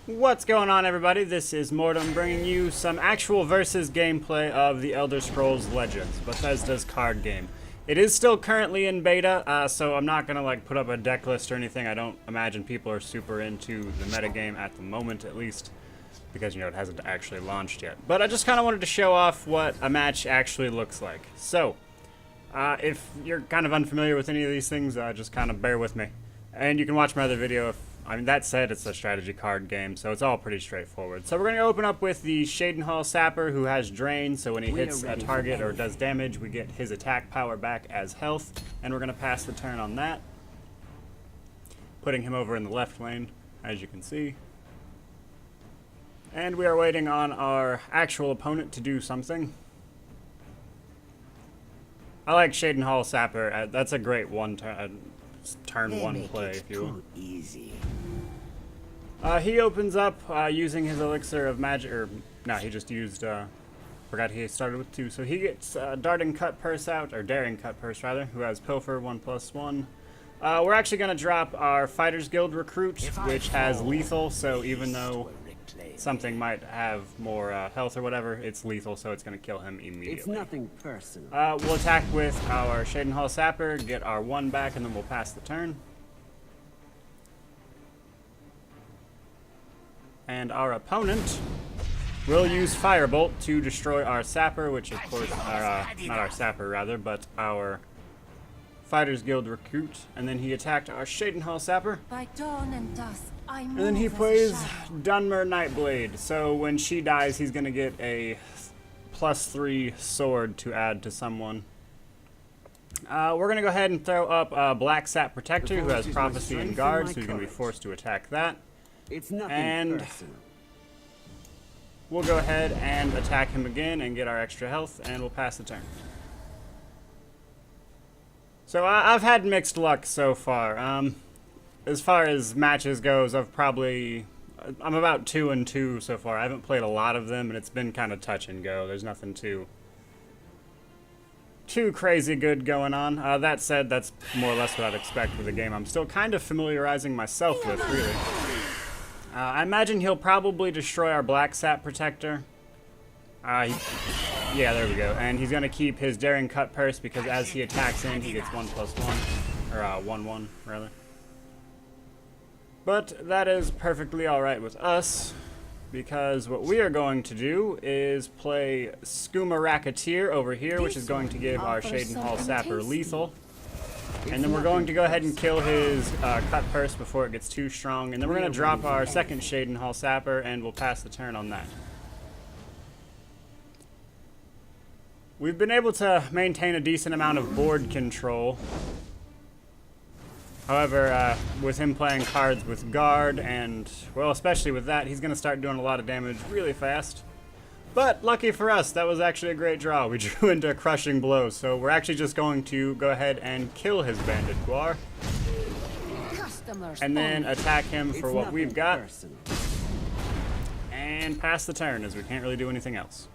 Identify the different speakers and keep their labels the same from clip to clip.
Speaker 1: What's going on, everybody? This is Mortym bringing you some actual versus gameplay of the Elder Scrolls Legends, Bethesda's card game. It is still currently in beta, so I'm not gonna put up a deck list or anything. I don't imagine people are super into the metagame at the moment, at least, because it hasn't actually launched yet. But I just kind of wanted to show off what a match actually looks like. So, if you're kind of unfamiliar with any of these things, just kind of bear with me. And you can watch my other video that said, it's a strategy card game, so it's all pretty straightforward. So we're going to open up with the Shadenhall Sapper, who has Drain, so when he hits a target or does damage, we get his attack power back as health, and we're going to pass the turn on that, putting him over in the left lane, as you can see. And we are waiting on our actual opponent to do something. I like Shadenhall Sapper. That's a great turn one play, if you will.
Speaker 2: Easy.
Speaker 1: He opens up using his elixir of magic, no, he just used, forgot he started with 2, so he gets Daring Cut Purse, rather, who has Pilfer 1+1. We're actually going to drop our Fighters Guild Recruit, which has lethal, so even though something might have more health or whatever, it's lethal, so it's going to kill him immediately.
Speaker 2: It's nothing personal.
Speaker 1: We'll attack with our Shadenhall Sapper, get our 1 back, and then we'll pass the turn. And our opponent will use Firebolt to destroy our Sapper, which of course, not our Sapper rather, but our Fighters Guild Recruit. And then he attacked our Shadenhall Sapper.
Speaker 3: By dawn and dusk,
Speaker 1: And then he plays Dunmer Nightblade. So when she dies, he's going to get a +3 sword to add to someone. We're going to go ahead and throw up Black Sap Protector, who has Prophecy and Guard, so he's going to be forced to attack that.
Speaker 2: It's nothing
Speaker 1: And
Speaker 2: personal.
Speaker 1: we'll go ahead and attack him again and get our extra health, and we'll pass the turn. So I've had mixed luck so far. As far as matches goes, I'm about 2-2 so far. I haven't played a lot of them, and it's been kind of touch and go. There's nothing too crazy good going on. That said, that's more or less what I'd expect with the game. I'm still kind of familiarizing myself with, really. I imagine he'll probably destroy our Black Sap Protector. Yeah, there we go. And he's going to keep his Daring Cut Purse because as he attacks in, he gets 1+1. Or 1/1, rather. But that is perfectly alright with us, because what we are going to do is play Skooma Racketeer over here, which is going to give our Shadenhall Sapper lethal. And then we're going to go ahead and kill his Cut Purse before it gets too strong. And then we're going to drop our second Shadenhall Sapper, and we'll pass the turn on that. We've been able to maintain a decent amount of board control. However, with him playing cards with Guard, and, well, especially with that, he's going to start doing a lot of damage really fast. But, lucky for us, that was actually a great draw. We drew into Crushing Blows, so we're actually just going to go ahead and kill his Bandit Guar. And then attack him for what we've got. And pass the turn, as we can't really do anything else.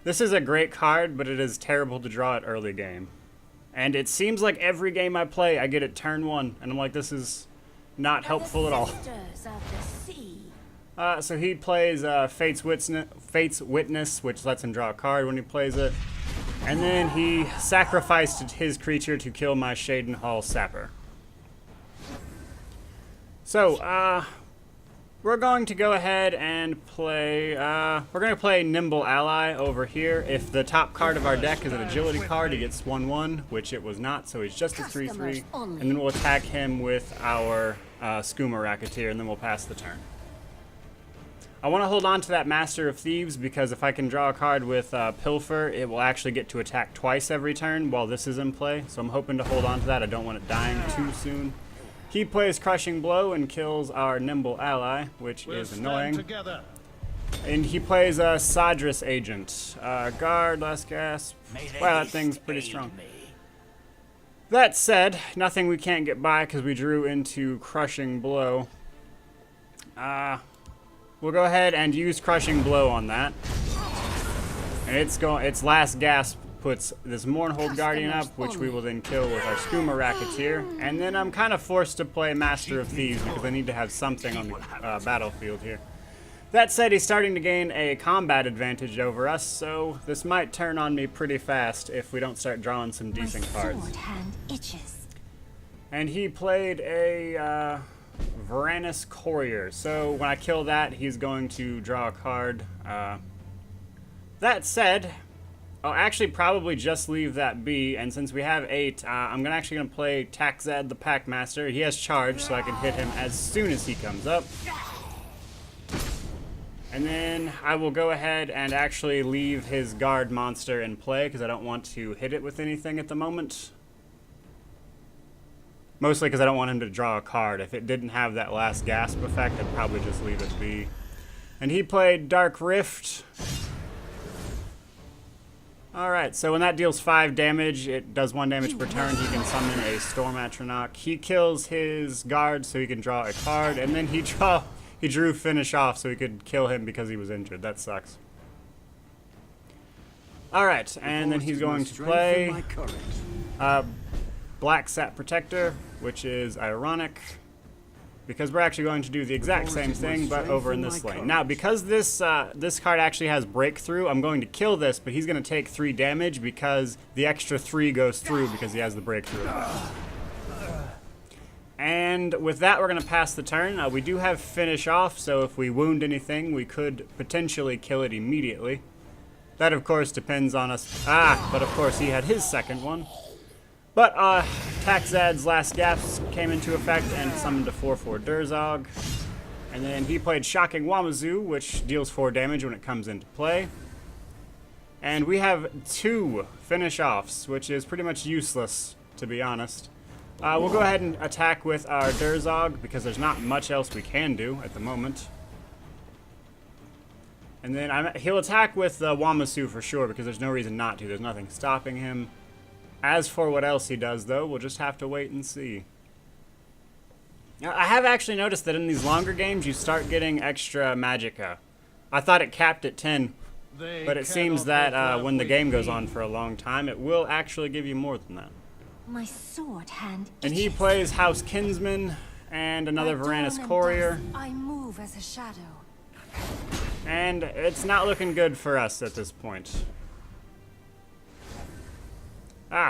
Speaker 1: This is a great card, but it is terrible to draw at early game. And it seems like every game I play, I get it turn 1, and I'm like, this is not helpful at all. So he plays Fate's Witness, which lets him draw a card when he plays it. And then he sacrificed his creature to kill my Shadenhall Sapper. So, we're going to go ahead and play, we're going to play Nimble Ally over here. If the top card of our deck is an agility card, he gets 1/1, which it was not, so he's just a 3/3. And then we'll attack him with our Skooma Racketeer, and then we'll pass the turn. I want to hold on to that Master of Thieves, because if I can draw a card with Pilfer, it will actually get to attack twice every turn while this is in play. So I'm hoping to hold on to that. I don't want it dying too soon. He plays Crushing Blow and kills our Nimble Ally, which is annoying. And he plays a Sadris Agent. Guard, Last Gasp. Wow, that thing's pretty strong. That said, nothing we can't get by because we drew into Crushing Blow. We'll go ahead and use Crushing Blow on that. And it's Last Gasp puts this Mournhold Guardian up, which we will then kill with our Skooma Racketeer. And then I'm kind of forced to play Master of Thieves because I need to have something on the battlefield here. That said, he's starting to gain a combat advantage over us, so this might turn on me pretty fast if we don't start drawing some decent cards.
Speaker 3: Sword hand itches.
Speaker 1: And he played a Varanus Courier, so when I kill that, he's going to draw a card. That said, I'll actually probably just leave that be, and since we have 8, I'm actually going to play Taxad the Packmaster. He has charge, so I can hit him as soon as he comes up. And then I will go ahead and actually leave his guard monster in play, because I don't want to hit it with anything at the moment. Mostly because I don't want him to draw a card. If it didn't have that last gasp effect, I'd probably just leave it be. And he played Dark Rift. Alright, so when that deals 5 damage, it does 1 damage per turn. He can summon a Storm Atronach. He kills his guard so he can draw a card, and then he drew Finish Off so he could kill him because he was injured. That sucks. Alright, and then he's going to play Black Sat Protector, which is ironic, because we're actually going to do the exact same thing, but over in this lane. Now, because this card actually has Breakthrough, I'm going to kill this, but he's going to take 3 damage because the extra 3 goes through because he has the Breakthrough. And with that, we're going to pass the turn. We do have Finish Off, so if we wound anything, we could potentially kill it immediately. That, of course, depends on us. But of course, he had his second one. But Taxad's last gasp came into effect and summoned a 4/4 Durzog. And then he played Shocking Wamazu, which deals 4 damage when it comes into play. And we have 2 Finish Offs, which is pretty much useless, to be honest. We'll go ahead and attack with our Durzog, because there's not much else we can do at the moment. And then he'll attack with Wamasu for sure, because there's no reason not to. There's nothing stopping him. As for what else he does, though, we'll just have to wait and see. Now, I have actually noticed that in these longer games, you start getting extra magicka. I thought it capped at 10, but it seems that when the game goes on for a long time, it will actually give you more than that.
Speaker 3: My sword hand itches.
Speaker 1: And he plays House Kinsman and another Varanus Courier.
Speaker 3: I move as a shadow.
Speaker 1: And it's not looking good for us at this point.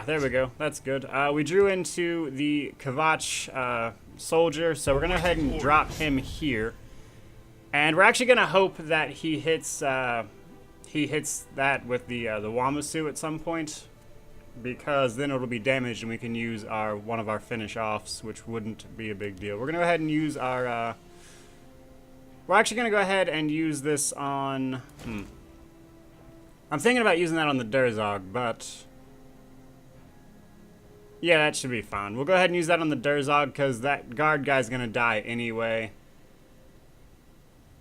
Speaker 1: There we go. That's good. We drew into the Kavach soldier, so we're going to go ahead and drop him here. And we're actually going to hope that he hits that with the Wamasu at some point, because then it'll be damaged and we can use one of our Finish Offs, which wouldn't be a big deal. We're going to go ahead and use our... we're actually going to go ahead and use this on... I'm thinking about using that on the Durzog, but... yeah, that should be fine. We'll go ahead and use that on the Durzog, because that guard guy's going to die anyway.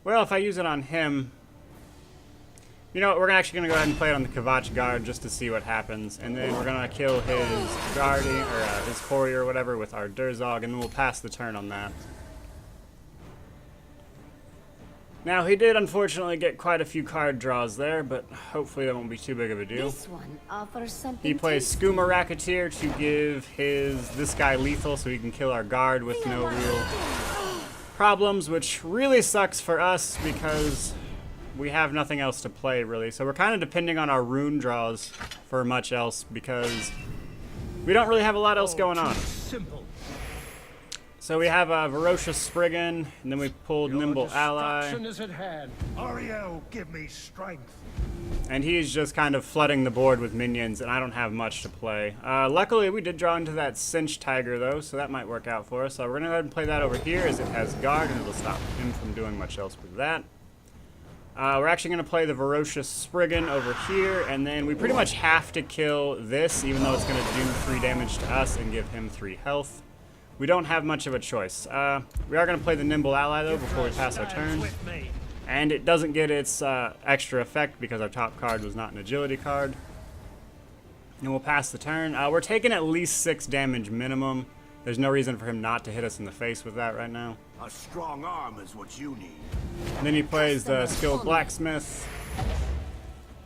Speaker 1: Well, if I use it on him... you know what, we're actually going to go ahead and play it on the Kavach guard just to see what happens. And then we're going to kill his guardian, or his courier or whatever, with our Durzog, and then we'll pass the turn on that. Now, he did unfortunately get quite a few card draws there, but hopefully that won't be too big of a deal.
Speaker 3: This one offers something.
Speaker 1: He plays Skooma Racketeer to give this guy lethal so he can kill our guard with no real problems, which really sucks for us because we have nothing else to play, really. So we're kind of depending on our rune draws for much else because we don't really have a lot else going on.
Speaker 4: Simple.
Speaker 1: So we have a Ferocious Spriggan, and then we pulled Nimble Ally.
Speaker 4: Destruction is at hand.
Speaker 5: Ariel, give me strength.
Speaker 1: And he's just kind of flooding the board with minions, and I don't have much to play. Luckily, we did draw into that Cinch Tiger, though, so that might work out for us. So we're going to go ahead and play that over here, as it has guard, and it'll stop him from doing much else with that. We're actually going to play the Ferocious Spriggan over here, and then we pretty much have to kill this, even though it's going to do 3 damage to us and give him 3 health. We don't have much of a choice. We are going to play the Nimble Ally, though, before we pass our turn. And it doesn't get its extra effect because our top card was not an agility card. And we'll pass the turn. We're taking at least 6 damage minimum. There's no reason for him not to hit us in the face with that right now.
Speaker 5: A strong arm is what you need.
Speaker 1: And then he plays the Skilled Blacksmith.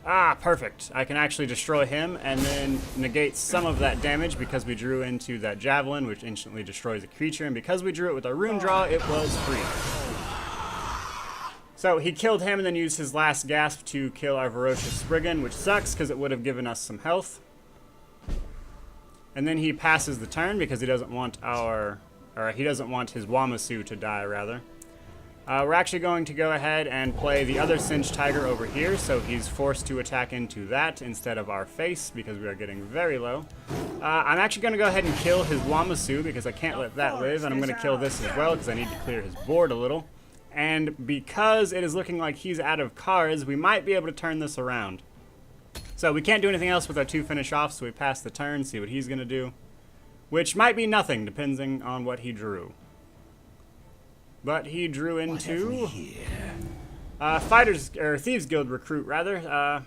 Speaker 1: Ah, perfect. I can actually destroy him and then negate some of that damage because we drew into that javelin, which instantly destroys a creature, and because we drew it with our rune draw, it was free. So he killed him and then used his last gasp to kill our Ferocious Spriggan, which sucks because it would have given us some health. And then he passes the turn because he doesn't want he doesn't want his Wamasu to die, rather. We're actually going to go ahead and play the other Cinch Tiger over here, so he's forced to attack into that instead of our face because we are getting very low. I'm actually going to go ahead and kill his Wamasu because I can't let that live, and I'm going to kill this as well because I need to clear his board a little. And because it is looking like he's out of cards, we might be able to turn this around. So we can't do anything else with our 2 finish offs, so we pass the turn, see what he's going to do. Which might be nothing, depending on what he drew. But he drew into Thieves Guild Recruit, rather.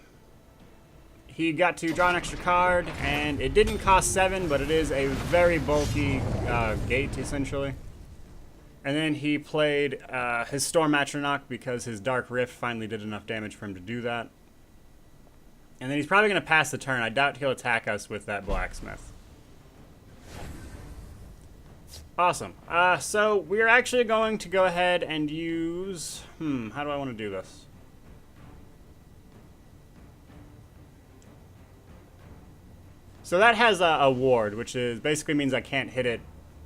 Speaker 1: He got to draw an extra card, and it didn't cost 7, but it is a very bulky gate, essentially. And then he played his Storm Atronach because his Dark Rift finally did enough damage for him to do that. And then he's probably going to pass the turn. I doubt he'll attack us with that Blacksmith. Awesome. So we're actually going to go ahead and use... how do I want to do this? So that has a ward, which is basically means I can't hit it.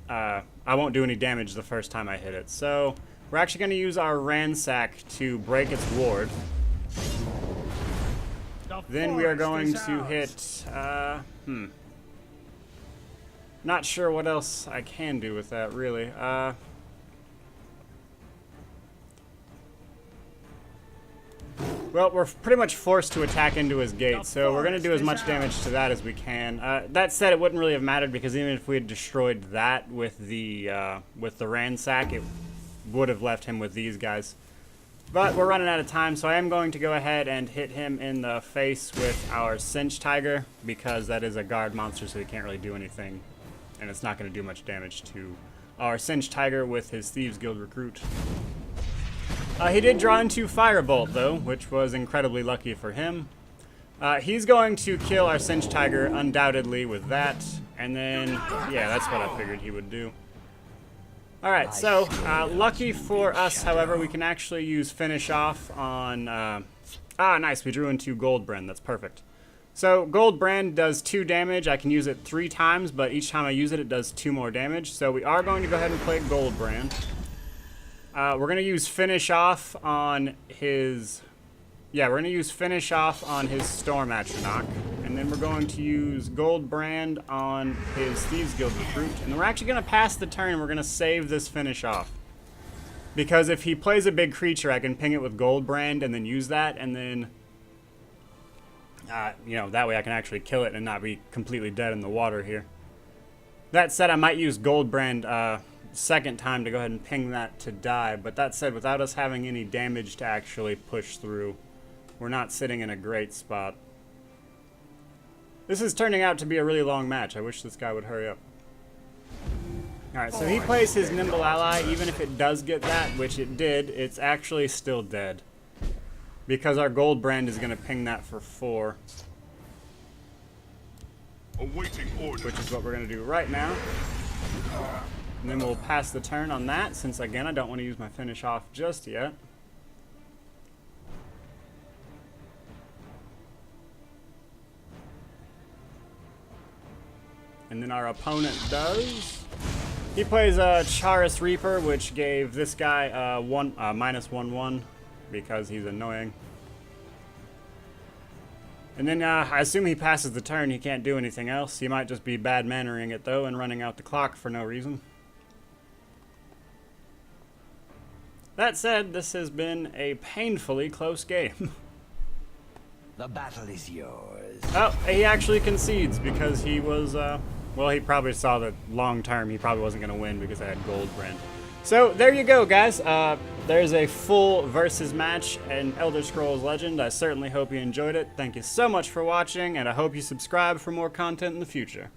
Speaker 1: I won't do any damage the first time I hit it. So we're actually going to use our Ransack to break its ward. Then we are going to hit... Not sure what else I can do with that, really. Well, we're pretty much forced to attack into his gate, so we're going to do as much damage to that as we can. That said, it wouldn't really have mattered because even if we had destroyed that with the Ransack, it would have left him with these guys. But we're running out of time, so I am going to go ahead and hit him in the face with our Cinch Tiger because that is a guard monster, so he can't really do anything. And it's not going to do much damage to our Cinch Tiger with his Thieves Guild Recruit. He did draw into Firebolt, though, which was incredibly lucky for him. He's going to kill our Cinch Tiger undoubtedly with that, and then, yeah, that's what I figured he would do. Alright, so, lucky for us, however, we can actually use Finish Off on, nice, we drew into Goldbrand, that's perfect. So, Goldbrand does 2 damage, I can use it 3 times, but each time I use it, it does 2 more damage, so we are going to go ahead and play Goldbrand. We're going to use Finish Off on his... Yeah, we're going to use Finish Off on his Storm Atronach. And then we're going to use Goldbrand on his Thieves Guild Recruit. And then we're actually going to pass the turn and we're going to save this Finish Off. Because if he plays a big creature, I can ping it with Goldbrand and then use that. And then, that way I can actually kill it and not be completely dead in the water here. That said, I might use Goldbrand... second time to go ahead and ping that to die, but that said, without us having any damage to actually push through, we're not sitting in a great spot. This is turning out to be a really long match. I wish this guy would hurry up. Alright, so he plays his Nimble Ally. Even if it does get that, which it did, it's actually still dead. Because our Goldbrand is going to ping that for 4.
Speaker 5: Awaiting orders.
Speaker 1: Which is what we're going to do right now. And then we'll pass the turn on that, since again I don't want to use my Finish Off just yet. And then our opponent does. He plays a Charis Reaper, which gave this guy -1/1 because he's annoying. And then I assume he passes the turn. He can't do anything else. He might just be bad mannering it though and running out the clock for no reason. That said, this has been a painfully close game.
Speaker 2: The battle is yours.
Speaker 1: Oh, he actually concedes because he was, well, he probably saw that long term he probably wasn't going to win because I had Goldbrand. So, there you go, guys. There's a full versus match in Elder Scrolls Legend. I certainly hope you enjoyed it. Thank you so much for watching, and I hope you subscribe for more content in the future.